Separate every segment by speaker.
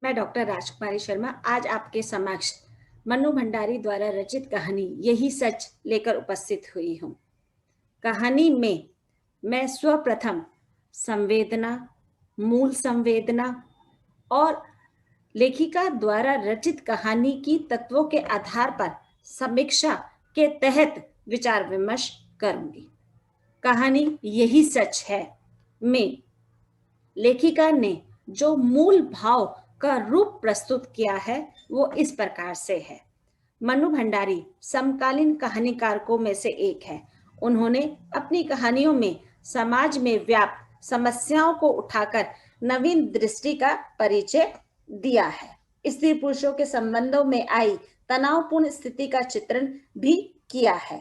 Speaker 1: मैं डॉक्टर राजकुमारी शर्मा आज आपके समक्ष मन्नू भंडारी द्वारा रचित कहानी यही सच लेकर उपस्थित हुई हूँ। कहानी में मैं सर्वप्रथम संवेदना, मूल संवेदना और लेखिका द्वारा रचित कहानी की तत्वों के आधार पर समीक्षा के तहत विचार विमर्श करूंगी। कहानी यही सच है में लेखिका ने जो मूल भाव का रूप प्रस्तुत किया है वो इस प्रकार से है। मन्नू भंडारी समकालीन कहानीकारकों में से एक है। उन्होंने अपनी कहानियों में समाज में व्याप्त समस्याओं को उठाकर नवीन दृष्टि का परिचय दिया है। स्त्री पुरुषों के संबंधों में आई तनावपूर्ण स्थिति का चित्रण भी किया है।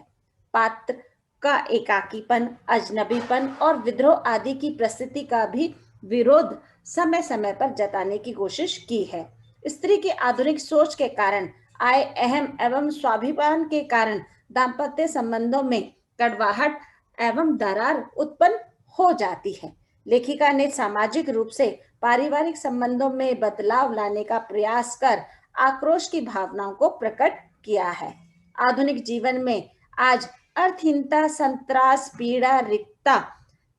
Speaker 1: पात्र का एकाकीपन, अजनबीपन और विद्रोह आदि की परिस्थिति का भी विरोध समय समय पर जताने की कोशिश की है। स्त्री की आधुनिक सोच के कारण आए अहम एवं स्वाभिमान के कारण दाम्पत्य संबंधों में कड़वाहट एवं दरार उत्पन्न हो जाती है। लेखिका ने सामाजिक रूप से पारिवारिक संबंधों में बदलाव लाने का प्रयास कर आक्रोश की भावनाओं को प्रकट किया है। आधुनिक जीवन में आज अर्थहीनता, संत्रास, पीड़ा, रिक्तता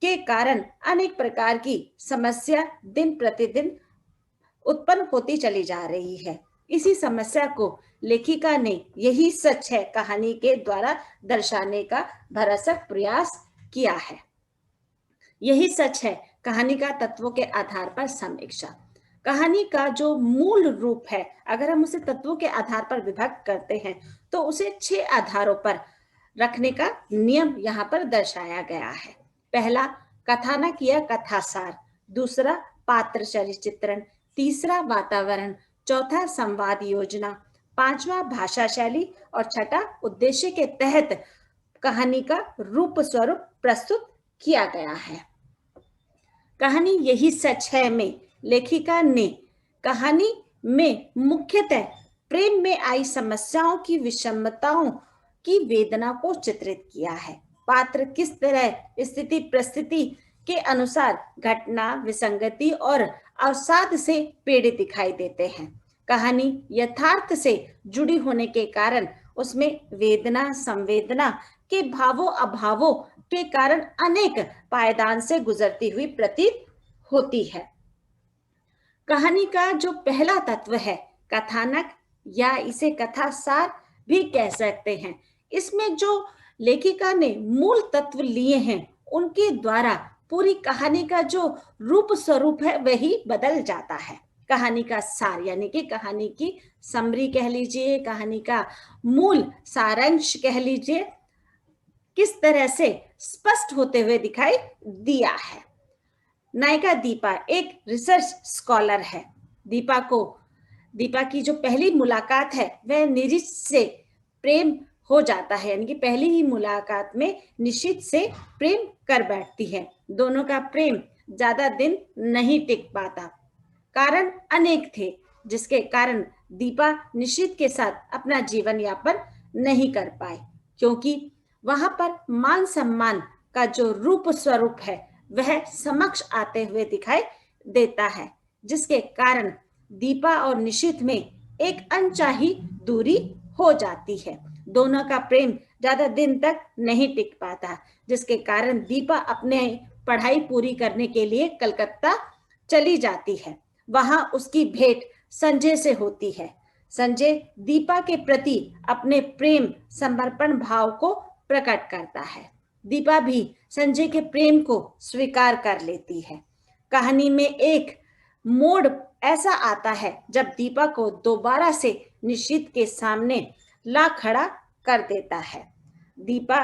Speaker 1: के कारण अनेक प्रकार की समस्या दिन प्रतिदिन उत्पन्न होती चली जा रही है। इसी समस्या को लेखिका ने यही सच है कहानी के द्वारा दर्शाने का भरसक प्रयास किया है। यही सच है कहानी का तत्वों के आधार पर समीक्षा। कहानी का जो मूल रूप है, अगर हम उसे तत्वों के आधार पर विभक्त करते हैं तो उसे 6 आधारों पर रखने का नियम यहाँ पर दर्शाया गया है। पहला, कथानक या कथासार। दूसरा, पात्र चरित्रण। तीसरा, वातावरण। चौथा, संवाद योजना। पांचवा, भाषा शैली। और छठा, उद्देश्य के तहत कहानी का रूप स्वरूप प्रस्तुत किया गया है। कहानी यही सच है में लेखिका ने कहानी में मुख्यतः प्रेम में आई समस्याओं की विषमताओं की वेदना को चित्रित किया है। पात्र किस तरह स्थिति परिस्थिति के अनुसार घटना, विसंगति और अवसाद से पीड़ित दिखाई देते हैं। कहानी यथार्थ से जुड़ी होने के कारण उसमें वेदना, संवेदना के भावों अभावों के कारण अनेक पायदान से गुजरती हुई प्रतीत होती है। कहानी का जो पहला तत्व है कथानक या इसे कथासार भी कह सकते हैं, इसमें जो लेखिका ने मूल तत्व लिए हैं उनके द्वारा पूरी कहानी का जो रूप स्वरूप है वही बदल जाता है। कहानी का सार यानी कि कहानी की समरी कह लीजिए, कहानी का मूल सारांश कह लीजिए, किस तरह से स्पष्ट होते हुए दिखाई दिया है। नायिका दीपा एक रिसर्च स्कॉलर है। दीपा की जो पहली मुलाकात है वह निशित से प्रेम हो जाता है, यानी कि पहली ही मुलाकात में निशित से प्रेम कर बैठती है। दोनों का प्रेम ज्यादा दिन नहीं टिक पाता। कारण अनेक थे जिसके कारण दीपा निशित के साथ अपना जीवन यापन नहीं कर पाई, क्योंकि वहां पर मान सम्मान का जो रूप स्वरूप है वह समक्ष आते हुए दिखाई देता है, जिसके कारण दीपा और निशित में एक अनचाही दूरी हो जाती है। दोनों का प्रेम ज्यादा दिन तक नहीं टिक पाता, जिसके कारण दीपा अपने पढ़ाई पूरी करने के लिए कलकत्ता चली जाती है। वहां उसकी भेंट संजय से होती है। संजय दीपा के प्रति अपने प्रेम समर्पण भाव को प्रकट करता है। दीपा भी संजय के प्रेम को स्वीकार कर लेती है। कहानी में एक मोड़ ऐसा आता है जब दीपा को दोबारा से निशित के सामने ला खड़ा कर देता है। दीपा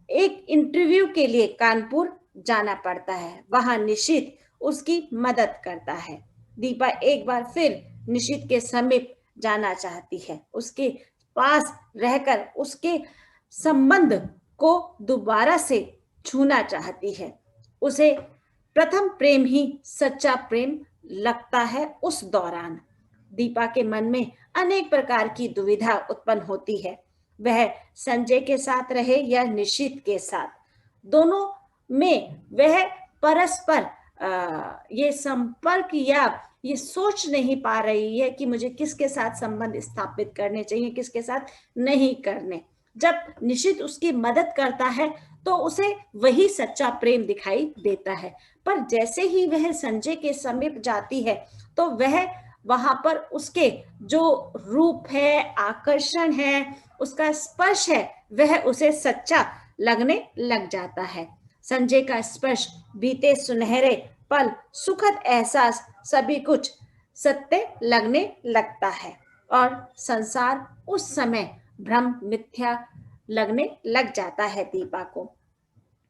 Speaker 1: एक इंटरव्यू के लिए कानपुर जाना पड़ता है। वहां निशित उसकी मदद करता है। दीपा एक बार फिर निशित के समीप जाना चाहती है, उसके पास रहकर उसके संबंध को दोबारा से छूना चाहती है। उसे प्रथम प्रेम ही सच्चा प्रेम लगता है। उस दौरान दीपा के मन में अनेक प्रकार की दुविधा उत्पन्न होती है, वह संजय के साथ रहे या निशित के साथ। दोनों में वह परस्पर ये संपर्क या ये सोच नहीं पा रही है कि मुझे किसके साथ संबंध स्थापित करने चाहिए, किसके साथ नहीं करने। जब निशित उसकी मदद करता है तो उसे वही सच्चा प्रेम दिखाई देता है। पर जैसे ही वह संजय के समीप जाती है तो वह वहां पर उसके जो रूप है, आकर्षण है, उसका स्पर्श है, वह उसे सच्चा लगने लग जाता है। संजय का स्पर्श, बीते सुनहरे पल, सुखद एहसास, सभी कुछ सत्य लगने लगता है और संसार उस समय भ्रम मिथ्या लगने लग जाता है दीपा को।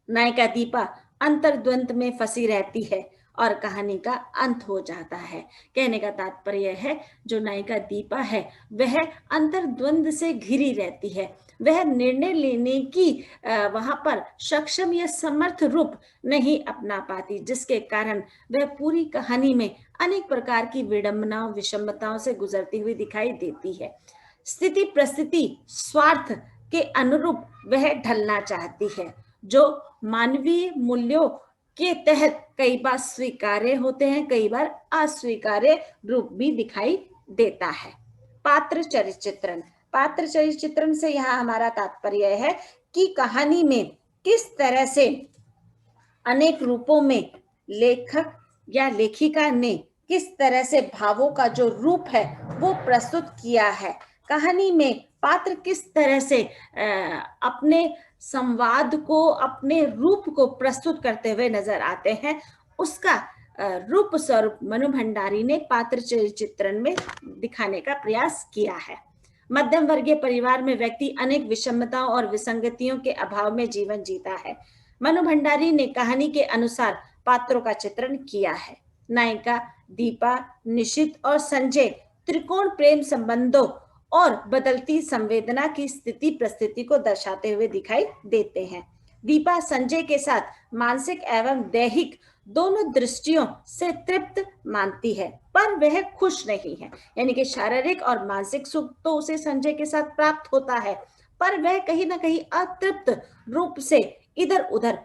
Speaker 1: नायिका दीपा अंतर्द्वंद में फंसी रहती है और कहानी का अंत हो जाता है। कहने का तात्पर्य है, जो नायिका दीपा है वह अंतर्द्वंद से घिरी रहती है। वह निर्णय लेने की वहां पर सक्षम या समर्थ रूप नहीं अपना पाती, जिसके कारण वह पूरी कहानी में अनेक प्रकार की विडंबनाओं, विषमताओं से गुजरती हुई दिखाई देती है। स्थिति परिस्थिति स्वार्थ के अनुरूप वह ढलना चाहती है, जो मानवीय मूल्यों के तहत कई बार स्वीकार्य होते हैं, कई बार अस्वीकार्य रूप भी दिखाई देता है। पात्र चरित्रण, पात्र चरित्रण से यहाँ हमारा तात्पर्य है कि कहानी में किस तरह से अनेक रूपों में लेखक या लेखिका ने किस तरह से भावों का जो रूप है वो प्रस्तुत किया है। कहानी में पात्र किस तरह से अपने संवाद को, अपने रूप को प्रस्तुत करते हुए नजर आते हैं, उसका रूप स्वरूप मनु भंडारी ने पात्र चित्रण में दिखाने का प्रयास किया है। मध्यम वर्गीय परिवार में व्यक्ति अनेक विषमताओं और विसंगतियों के अभाव में जीवन जीता है। मनु भंडारी ने कहानी के अनुसार पात्रों का चित्रण किया है। नायिका दीपा, निशित और संजय त्रिकोण प्रेम संबंधों और बदलती संवेदना की स्थिति परिस्थिति को दर्शाते हुए दिखाई देते हैं। दीपा संजय के साथ मानसिक एवं दैहिक दोनों दृष्टियों से तृप्त मानती है, पर वह खुश नहीं है। यानी कि शारीरिक और मानसिक सुख तो उसे संजय के साथ प्राप्त होता है, पर वह कहीं ना कहीं अतृप्त रूप से इधर उधर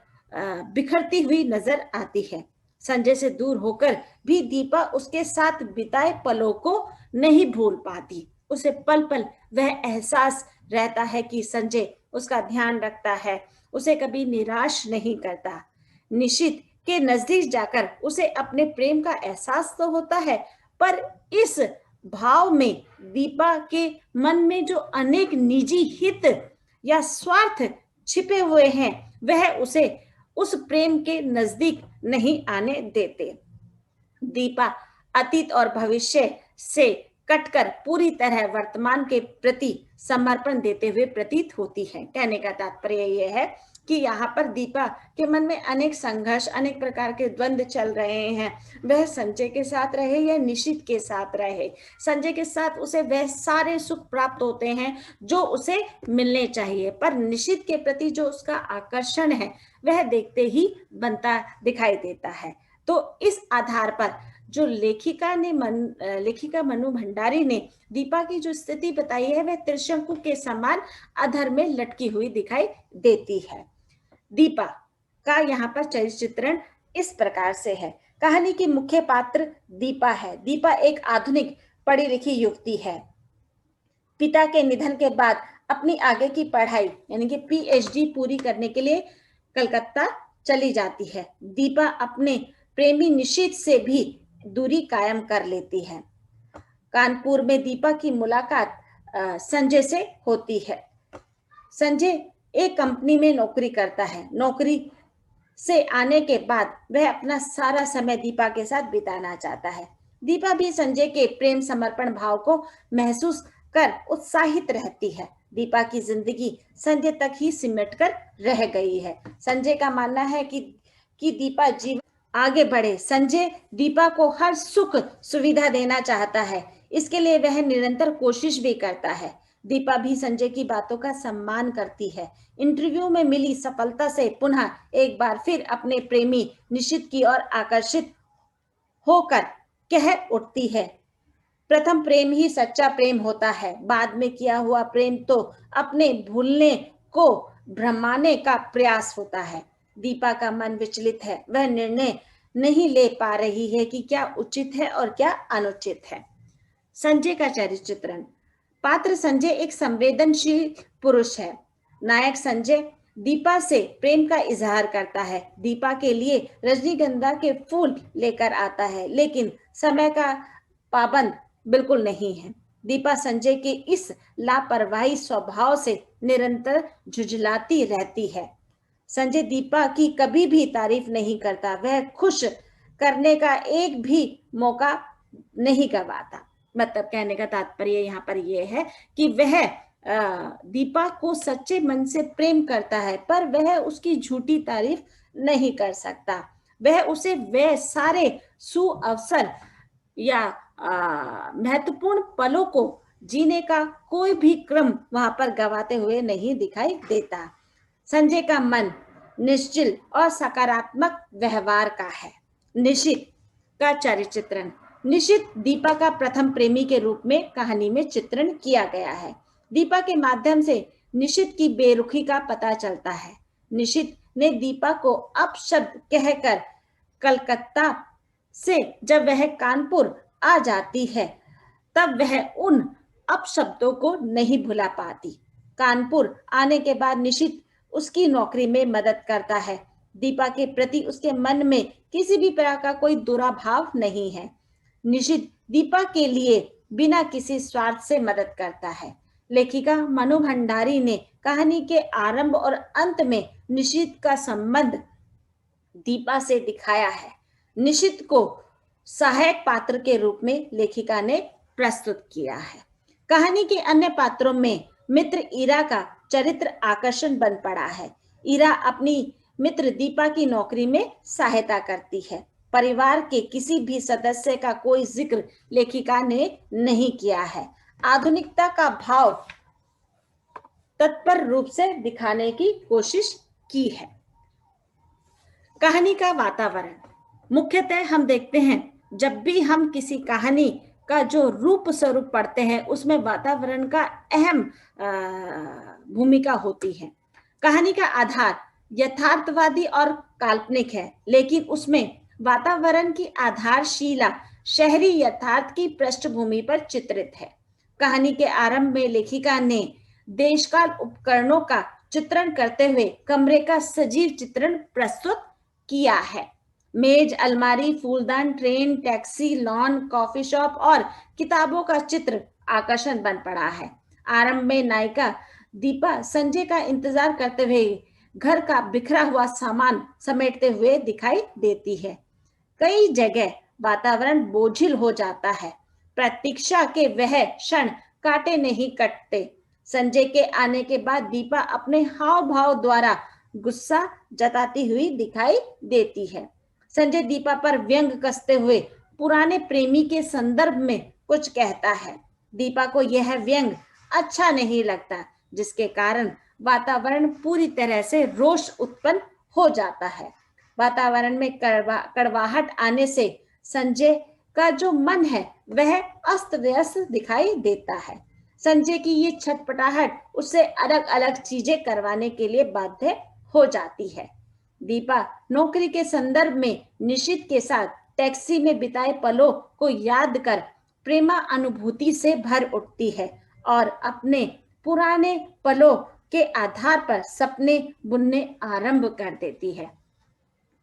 Speaker 1: बिखरती हुई नजर आती है। संजय से दूर होकर भी दीपा उसके साथ बिताए पलों को नहीं भूल पाती। उसे पल पल वह एहसास रहता है कि संजय उसका ध्यान रखता है, उसे कभी निराश नहीं करता। निशित के नजदीक जाकर उसे अपने प्रेम का एहसास तो होता है, पर इस भाव में दीपा के मन में जो अनेक निजी हित या स्वार्थ छिपे हुए हैं, वह उसे उस प्रेम के नजदीक नहीं आने देते। दीपा अतीत और भविष्य से कटकर पूरी तरह वर्तमान के प्रति समर्पण देते हुए प्रतीत होती है। कहने का तात्पर्य यह है कि यहाँ पर दीपा के मन में अनेक संघर्ष, अनेक प्रकार के द्वंद्व चल रहे हैं। वह संजय के साथ रहे या निशित के साथ रहे, संजय के साथ उसे वह सारे सुख प्राप्त होते हैं जो उसे मिलने चाहिए, पर निशित के प्रति जो उसका आकर्षण है वह देखते ही बनता दिखाई देता है। तो इस आधार पर जो लेखिका मनु भंडारी ने दीपा की जो स्थिति बताई है वह त्रिशंकु के समान अधर में लटकी हुई दिखाई देती है। दीपा का यहाँ पर चरित्र चित्रण इस प्रकार से है। कहानी की मुख्य पात्र दीपा है। दीपा एक आधुनिक पढ़ी लिखी युवती है। पिता के निधन के बाद अपनी आगे की पढ़ाई यानी कि पीएचडी पूरी करने के लिए कलकत्ता चली जाती है। दीपा अपने प्रेमी निशित से भी दूरी कायम कर लेती है। कानपुर में दीपा की मुलाकात संजय से होती है। संजय एक कंपनी में नौकरी करता है। नौकरी से आने के बाद वह अपना सारा समय दीपा के साथ बिताना चाहता है। दीपा भी संजय के प्रेम समर्पण भाव को महसूस कर उत्साहित रहती है। दीपा की जिंदगी संजय तक ही सिमट कर रह गई है। संजय का मानना है कि दीपा जीवन आगे बढ़े। संजय दीपा को हर सुख सुविधा देना चाहता है, इसके लिए वह निरंतर कोशिश भी करता है। दीपा भी संजय की बातों का सम्मान करती है। इंटरव्यू में मिली सफलता से पुनः एक बार फिर अपने प्रेमी निशित की ओर आकर्षित होकर कह उठती है, प्रथम प्रेम ही सच्चा प्रेम होता है, बाद में किया हुआ प्रेम तो अपने भूलने को भ्रमाने का प्रयास होता है। दीपा का मन विचलित है। वह निर्णय नहीं ले पा रही है कि क्या उचित है और क्या अनुचित है। संजय का चरित्र चित्रण। पात्र संजय एक संवेदनशील पुरुष है। नायक संजय दीपा से प्रेम का इजहार करता है। दीपा के लिए रजनीगंधा के फूल लेकर आता है, लेकिन समय का पाबंद बिल्कुल नहीं है। दीपा संजय के इस लापरवाही स्वभाव से निरंतर झुंझलाती रहती है। संजय दीपा की कभी भी तारीफ नहीं करता। वह खुश करने का एक भी मौका नहीं गवाता। मतलब कहने का तात्पर्य यहाँ पर यह है कि वह दीपा को सच्चे मन से प्रेम करता है, पर वह उसकी झूठी तारीफ नहीं कर सकता। वह उसे वह सारे सुअवसर या महत्वपूर्ण पलों को जीने का कोई भी क्रम वहां पर गवाते हुए नहीं दिखाई देता। संजय का मन निश्चल और सकारात्मक व्यवहार का है। निशित का चरित्र चित्रण। निशित दीपा का प्रथम प्रेमी के रूप में कहानी में चित्रण किया गया है। दीपा के माध्यम से निशित की बेरुखी का पता चलता है। निशित ने दीपा को अपशब्द कहकर कलकत्ता से जब वह कानपुर आ जाती है, तब वह उन अपशब्दों को नहीं भुला पाती। कानपुर आने के बाद निशित उसकी नौकरी में मदद करता है। दीपा के प्रति उसके मन में किसी भी प्रकार का कोई बुरा भाव नहीं है। निशित दीपा के लिए बिना किसी स्वार्थ से मदद करता है। लेखिका मनु भंडारी ने कहानी के आरंभ और अंत में निशित का संबंध दीपा से दिखाया है। निशित को सहायक पात्र के रूप में लेखिका ने प्रस्तुत किया है। कहानी के अन्य पात्रों में मित्र ईरा का चरित्र आकर्षण बन पड़ा है। ईरा अपनी मित्र दीपा की नौकरी में सहायता करती है। परिवार के किसी भी सदस्य का कोई जिक्र लेखिका ने नहीं किया है। आधुनिकता का भाव तत्पर रूप से दिखाने की कोशिश की है। कहानी का वातावरण। मुख्यतः हम देखते हैं जब भी हम किसी कहानी का जो रूप स्वरूप पढ़ते हैं, उसमें वातावरण का अहम भूमिका होती है। कहानी का आधार यथार्थवादी और काल्पनिक है, लेकिन उसमें वातावरण की आधारशिला शहरी यथार्थ की पृष्ठभूमि पर चित्रित है। कहानी के आरंभ में लेखिका ने देशकाल उपकरणों का चित्रण करते हुए कमरे का सजीव चित्रण प्रस्तुत किया है। मेज, अलमारी, फूलदान, train, taxi, lawn, coffee shop और किताबों का चित्र आकर्षण बन पड़ा है। आरंभ में नायिका दीपा संजय का इंतजार करते हुए घर का बिखरा हुआ सामान समेटते हुए दिखाई देती है। कई जगह वातावरण बोझिल हो जाता है। प्रतीक्षा के वह क्षण काटे नहीं कटते। संजय के आने के बाद दीपा अपने हाव भाव द्वारा गुस्सा जताती हुई दिखाई देती है। संजय दीपा पर व्यंग कसते हुए पुराने प्रेमी के संदर्भ में कुछ कहता है। दीपा को यह व्यंग अच्छा नहीं लगता, जिसके कारण वातावरण पूरी तरह से रोष उत्पन्न हो जाता है। वातावरण में कड़वाहट आने से संजय का जो मन है वह अस्त व्यस्त दिखाई देता है। संजय की ये छटपटाहट उससे अलग अलग चीजें करवाने के लिए बाध्य हो जाती है। दीपा नौकरी के संदर्भ में निशित के साथ टैक्सी में बिताए पलों को याद कर प्रेमा अनुभूति से भर उठती है और अपने पुराने पलों के आधार पर सपने बुनने आरंभ कर देती है।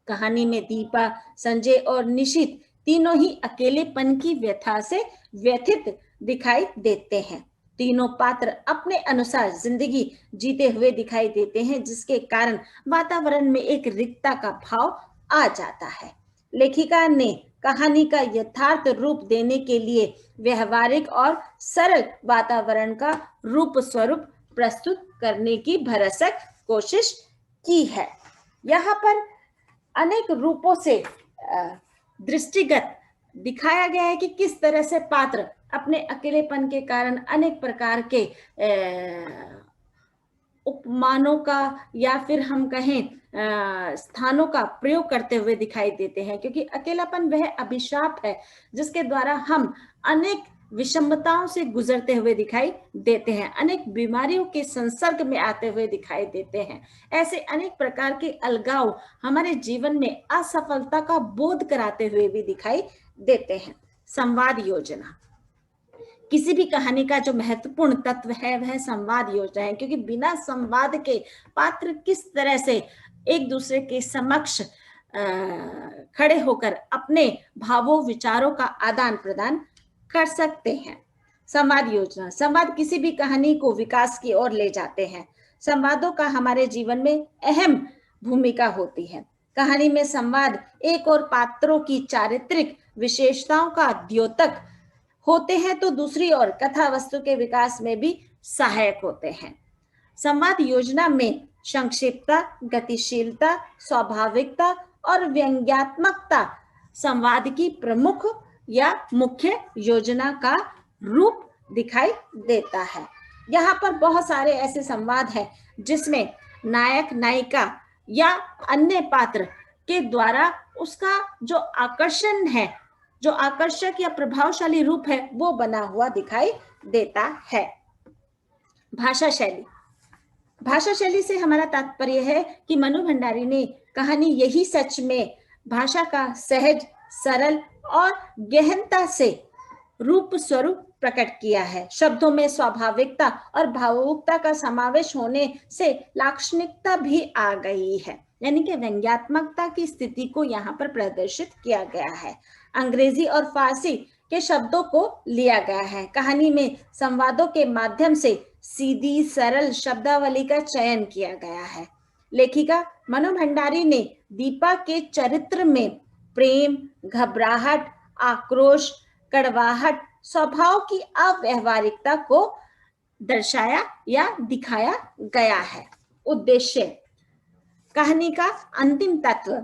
Speaker 1: कहानी में दीपा, संजय और निशित तीनों ही अकेलेपन की व्यथा से व्यथित दिखाई देते हैं। तीनों पात्र अपने अनुसार जिंदगी जीते हुए दिखाई देते हैं, जिसके कारण वातावरण में एक रिक्तता का भाव आ जाता है। लेखिका ने कहानी का यथार्थ रूप देने के लिए व्यवहारिक और सरल वातावरण का रूप स्वरूप प्रस्तुत करने की भरसक कोशिश की है। यहाँ पर अनेक रूपों से दृष्टिगत दिखाया गया है कि किस तरह से पात्र अपने अकेलेपन के कारण अनेक प्रकार के उपमानों का या फिर हम कहें स्थानों का प्रयोग करते हुए दिखाई देते हैं, क्योंकि अकेलापन वह अभिशाप है जिसके द्वारा हम अनेक विषमताओं से गुजरते हुए दिखाई देते हैं, अनेक बीमारियों के संसर्ग में आते हुए दिखाई देते हैं। ऐसे अनेक प्रकार के अलगाव हमारे जीवन में असफलता का बोध कराते हुए भी दिखाई देते हैं। संवाद योजना, किसी भी कहानी का जो महत्वपूर्ण तत्व है वह संवाद योजना है, क्योंकि बिना संवाद के पात्र किस तरह से एक दूसरे के समक्ष खड़े होकर अपने भावों विचारों का आदान प्रदान कर सकते हैं। संवाद योजना, संवाद किसी भी कहानी को विकास की ओर ले जाते हैं। संवादों का हमारे जीवन में अहम भूमिका होती है। कहानी में संवाद एक और पात्रों की चारित्रिक विशेषताओं का द्योतक होते हैं, तो दूसरी ओर कथा वस्तु के विकास में भी सहायक होते हैं। संवाद योजना में संक्षिप्तता, गतिशीलता, स्वाभाविकता और व्यंग्यात्मकता संवाद की प्रमुख या मुख्य योजना का रूप दिखाई देता है। यहाँ पर बहुत सारे ऐसे संवाद हैं जिसमें नायक नायिका या अन्य पात्र के द्वारा उसका जो आकर्षण है, जो आकर्षक या प्रभावशाली रूप है, वो बना हुआ दिखाई देता है। भाषा शैली, भाषा शैली से हमारा तात्पर्य है कि मनु भंडारी ने कहानी यही सच में भाषा का सहज, सरल और गहनता से रूप स्वरूप प्रकट किया है। शब्दों में स्वाभाविकता और भावुकता का समावेश होने से लाक्षणिकता भी आ गई है, यानी कि व्यंग्यात्मकता की स्थिति को यहाँ पर प्रदर्शित किया गया है। अंग्रेजी और फारसी के शब्दों को लिया गया है। कहानी में संवादों के माध्यम से सीधी सरल शब्दावली का चयन किया गया है। लेखिका मनु भंडारी ने दीपा के चरित्र में प्रेम, घबराहट, आक्रोश, कड़वाहट, स्वभाव की अव्यवहारिकता को दर्शाया या दिखाया गया है। उद्देश्य, कहानी का अंतिम तत्व,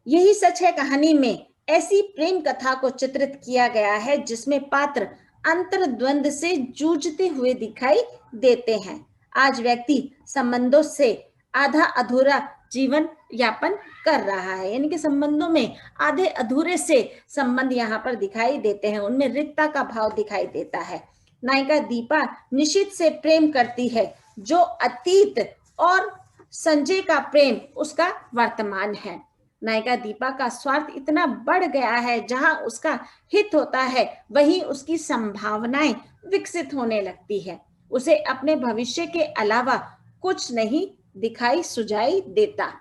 Speaker 1: यही सच है कहानी में ऐसी प्रेम कथा को चित्रित किया गया है जिसमें पात्र अंतर्द्वंद से जूझते हुए दिखाई देते हैं। आज व्यक्ति संबंधों से आधा अधूरा जीवन यापन कर रहा है, यानी कि संबंधों में आधे अधूरे से संबंध यहाँ पर दिखाई देते हैं, उनमें रिक्तता का भाव दिखाई देता है। नायिका दीपा निशित से प्रेम करती है, जो अतीत, और संजय का प्रेम उसका वर्तमान है। नायिका दीपा का स्वार्थ इतना बढ़ गया है, जहां उसका हित होता है वहीं उसकी संभावनाएं विकसित होने लगती है। उसे अपने भविष्य के अलावा कुछ नहीं दिखाई सुझाई देता।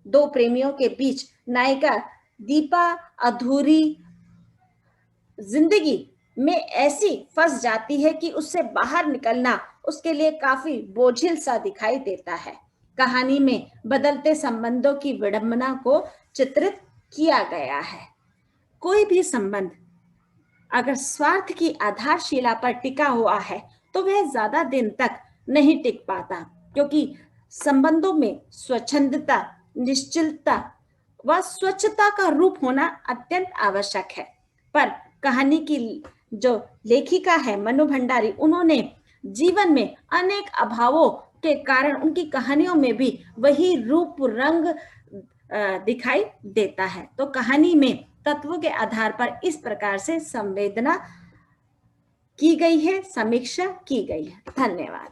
Speaker 1: दो प्रेमियों के बीच नायिका दीपा अधूरी जिंदगी में ऐसी फंस जाती है कि उससे बाहर निकलना उसके लिए काफी बोझिल सा दिखाई देता है। कहानी में बदलते संबंधों की विडंबना को चित्रित किया गया है। कोई भी संबंध अगर स्वार्थ की आधारशिला पर टिका हुआ है तो वह ज्यादा दिन तक नहीं टिक पाता, क्योंकि संबंधों में स्वच्छंदता, निश्चलता व स्वच्छता का रूप होना अत्यंत आवश्यक है। पर कहानी की जो लेखिका है मनु भंडारी, उन्होंने जीवन में अनेक अभावों के कारण उनकी कहानियों में भी वही रूप रंग दिखाई देता है। तो कहानी में तत्वों के आधार पर इस प्रकार से संवेदना की गई है, समीक्षा की गई है। धन्यवाद।